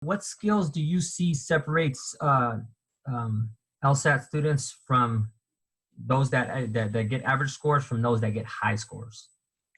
What skills do you see separates LSAT students from those that get average scores from those that get high scores?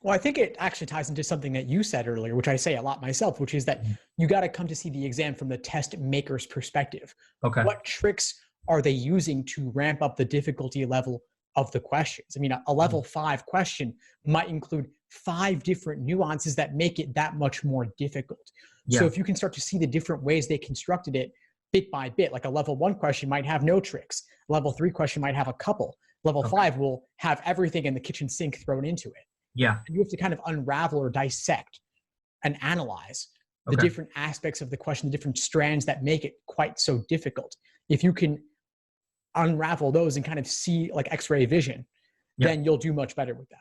Well, I think it actually ties into something that you said earlier, which I say a lot myself, which is that you got to come to see the exam from the test maker's perspective. Okay. What tricks are they using to ramp up the difficulty level of the questions? I mean, a level 5 question might include 5 different nuances that make it that much more difficult. Yeah. So if you can start to see the different ways they constructed it bit by bit, like a level 1 question might have no tricks. Level 3 question might have a couple. Level 5 will have everything in the kitchen sink thrown into it. Yeah. You have to kind of unravel or dissect and analyze the different aspects of the question, the different strands that make it quite so difficult. If you can unravel those and kind of see like X-ray vision, then you'll do much better with them.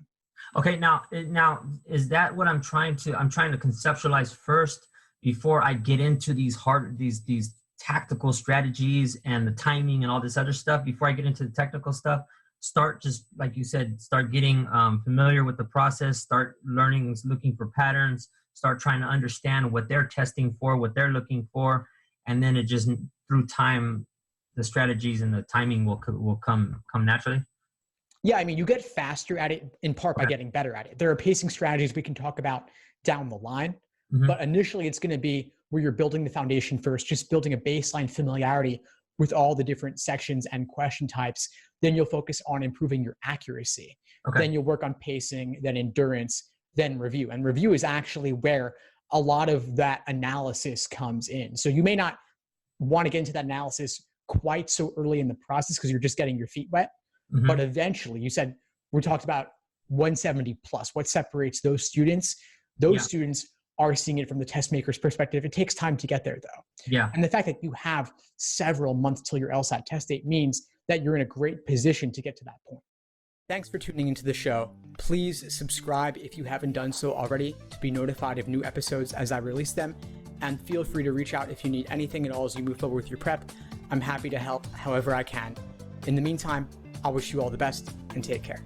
Okay. Now is that what I'm trying to conceptualize first before I get into these tactical strategies and the timing and all this other stuff? Before I get into the technical stuff, start just like you said, start getting familiar with the process, start learning, looking for patterns, start trying to understand what they're testing for, what they're looking for. And then it just, through time, the strategies and the timing will come naturally. Yeah, I mean, you get faster at it in part by getting better at it. There are pacing strategies we can talk about down the line, but initially it's going to be where you're building the foundation first, just building a baseline familiarity with all the different sections and question types. Then you'll focus on improving your accuracy. Then you'll work on pacing, then endurance, then review. And review is actually where a lot of that analysis comes in. So you may not want to get into that analysis quite so early in the process because you're just getting your feet wet. But eventually, you said, we talked about 170 plus. What separates those students? Those students are seeing it from the test maker's perspective. It takes time to get there though. Yeah. And the fact that you have several months till your LSAT test date means that you're in a great position to get to that point. Thanks for tuning into the show. Please subscribe if you haven't done so already to be notified of new episodes as I release them. And feel free to reach out if you need anything at all as you move forward with your prep. I'm happy to help however I can. In the meantime, I wish you all the best and take care.